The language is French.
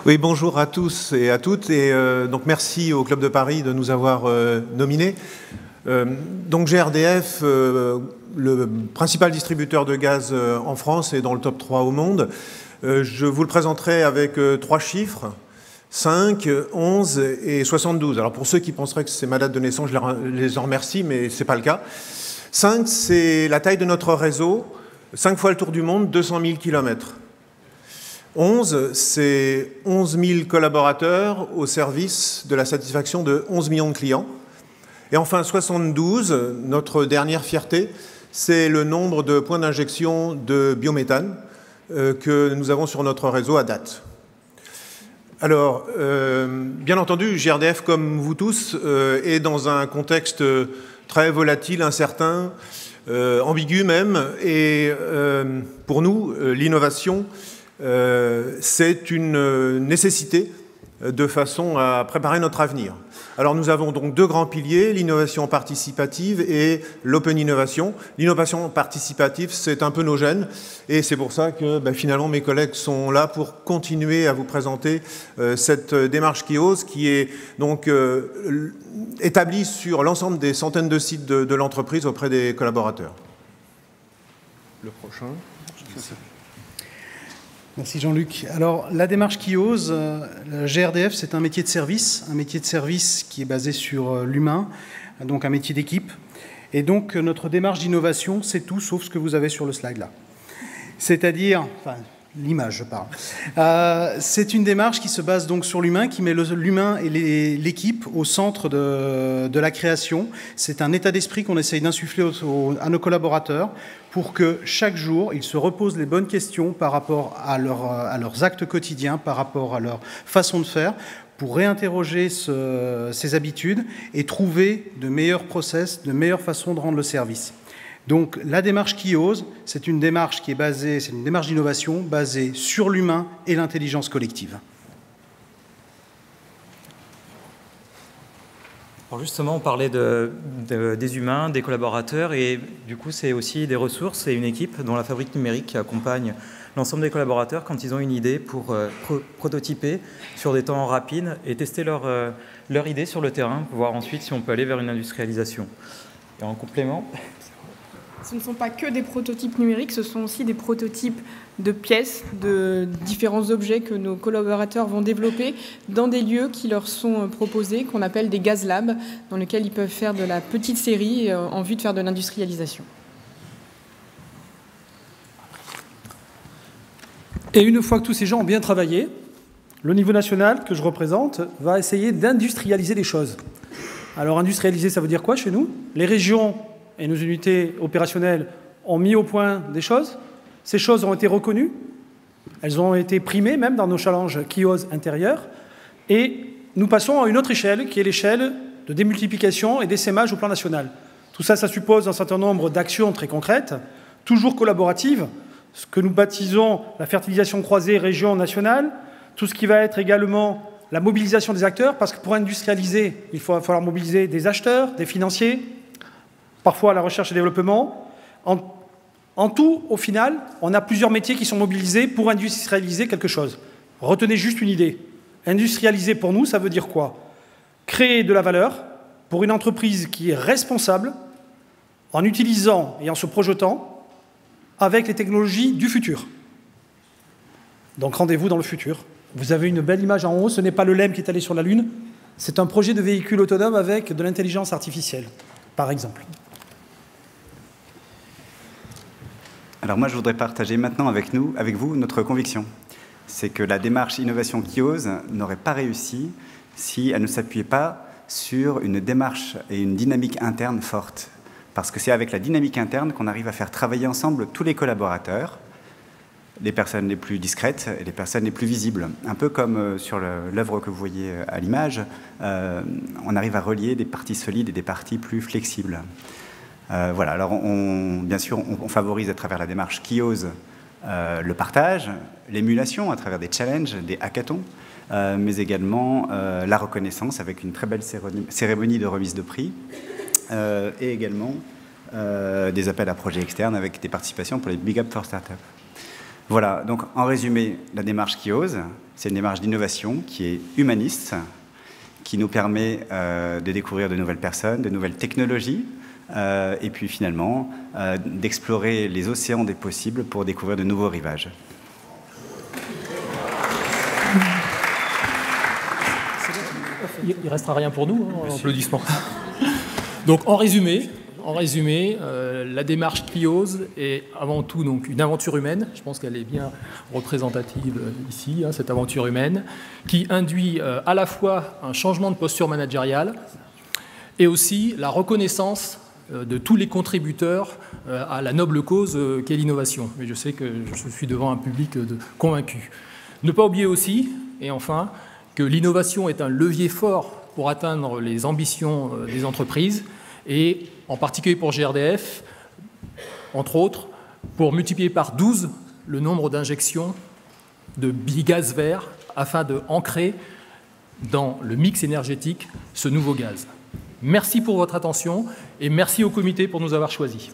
Oui, bonjour à tous et à toutes. Et donc merci au Club de Paris de nous avoir nominés. Donc GRDF, le principal distributeur de gaz en France et dans le top 3 au monde. Je vous le présenterai avec 3 chiffres, 5, 11 et 72. Alors pour ceux qui penseraient que c'est ma date de naissance, je les en remercie, mais ce n'est pas le cas. 5, c'est la taille de notre réseau, 5 fois le tour du monde, 200 000 km. 11, c'est 11 000 collaborateurs au service de la satisfaction de 11 millions de clients. Et enfin, 72, notre dernière fierté, c'est le nombre de points d'injection de biométhane que nous avons sur notre réseau à date. Alors, bien entendu, GRDF, comme vous tous, est dans un contexte très volatile, incertain, ambigu même. Et pour nous, l'innovation, c'est une nécessité de façon à préparer notre avenir. Alors nous avons donc 2 grands piliers, l'innovation participative et l'open innovation. L'innovation participative, c'est un peu nos gènes et c'est pour ça que finalement mes collègues sont là pour continuer à vous présenter cette démarche Kios qui est donc établie sur l'ensemble des centaines de sites de l'entreprise auprès des collaborateurs. Le prochain. Merci Jean-Luc. Alors, la démarche Kios, GRDF, c'est un métier de service qui est basé sur l'humain, donc un métier d'équipe. Et donc, notre démarche d'innovation, c'est tout sauf ce que vous avez sur le slide là. C'est-à-dire, enfin, l'image, je parle. C'est une démarche qui se base donc sur l'humain, qui met l'humain et l'équipe au centre de la création. C'est un état d'esprit qu'on essaye d'insuffler à nos collaborateurs pour que chaque jour, ils se reposent les bonnes questions par rapport à leurs actes quotidiens, par rapport à leur façon de faire, pour réinterroger ces habitudes et trouver de meilleurs process, de meilleures façons de rendre le service. Donc la démarche Kios, c'est une démarche qui est basée, c'est une démarche d'innovation basée sur l'humain et l'intelligence collective. Alors justement, on parlait des humains, des collaborateurs, et du coup, c'est aussi des ressources et une équipe dont la Fabrique numérique qui accompagne l'ensemble des collaborateurs quand ils ont une idée pour prototyper sur des temps rapides et tester leur idée sur le terrain, pour voir ensuite si on peut aller vers une industrialisation. Et en complément... Ce ne sont pas que des prototypes numériques, ce sont aussi des prototypes de pièces, de différents objets que nos collaborateurs vont développer dans des lieux qui leur sont proposés, qu'on appelle des Gaz Labs, dans lesquels ils peuvent faire de la petite série en vue de faire de l'industrialisation. Et une fois que tous ces gens ont bien travaillé, le niveau national que je représente va essayer d'industrialiser les choses. Alors industrialiser, ça veut dire quoi chez nous? Les régions et nos unités opérationnelles ont mis au point des choses. Ces choses ont été reconnues. Elles ont été primées même dans nos challenges Kios intérieurs. Et nous passons à une autre échelle, qui est l'échelle de démultiplication et d'essaimage au plan national. Tout ça, ça suppose un certain nombre d'actions très concrètes, toujours collaboratives, ce que nous baptisons la fertilisation croisée région-nationale, tout ce qui va être également la mobilisation des acteurs, parce que pour industrialiser, il va falloir mobiliser des acheteurs, des financiers, parfois la recherche et développement. En tout, au final, on a plusieurs métiers qui sont mobilisés pour industrialiser quelque chose. Retenez juste une idée. Industrialiser, pour nous, ça veut dire quoi? Créer de la valeur pour une entreprise qui est responsable en utilisant et en se projetant avec les technologies du futur. Donc rendez-vous dans le futur. Vous avez une belle image en haut, ce n'est pas le LEM qui est allé sur la Lune, c'est un projet de véhicule autonome avec de l'intelligence artificielle, par exemple. Alors moi, je voudrais partager maintenant avec vous, notre conviction. C'est que la démarche innovation Kios n'aurait pas réussi si elle ne s'appuyait pas sur une démarche et une dynamique interne forte. Parce que c'est avec la dynamique interne qu'on arrive à faire travailler ensemble tous les collaborateurs, les personnes les plus discrètes et les personnes les plus visibles. Un peu comme sur l'œuvre que vous voyez à l'image, on arrive à relier des parties solides et des parties plus flexibles. Voilà, alors bien sûr, on favorise à travers la démarche Kios le partage, l'émulation à travers des challenges, des hackathons, mais également la reconnaissance avec une très belle cérémonie de remise de prix et également des appels à projets externes avec des participations pour les Big Up for Startup. Voilà, donc en résumé, la démarche Kiose, c'est une démarche d'innovation qui est humaniste, qui nous permet de découvrir de nouvelles personnes, de nouvelles technologies, et puis finalement d'explorer les océans des possibles pour découvrir de nouveaux rivages. Il ne restera rien pour nous, hein, applaudissements. Donc en résumé, la démarche Kiose est avant tout donc, une aventure humaine. Je pense qu'elle est bien représentative ici, hein, cette aventure humaine, qui induit à la fois un changement de posture managériale et aussi la reconnaissance de tous les contributeurs à la noble cause qu'est l'innovation. Mais je sais que je suis devant un public convaincu. Ne pas oublier aussi, et enfin, que l'innovation est un levier fort pour atteindre les ambitions des entreprises et en particulier pour GRDF, entre autres, pour multiplier par 12 le nombre d'injections de bigaz vert afin d'ancrer dans le mix énergétique ce nouveau gaz. Merci pour votre attention et merci au comité pour nous avoir choisis.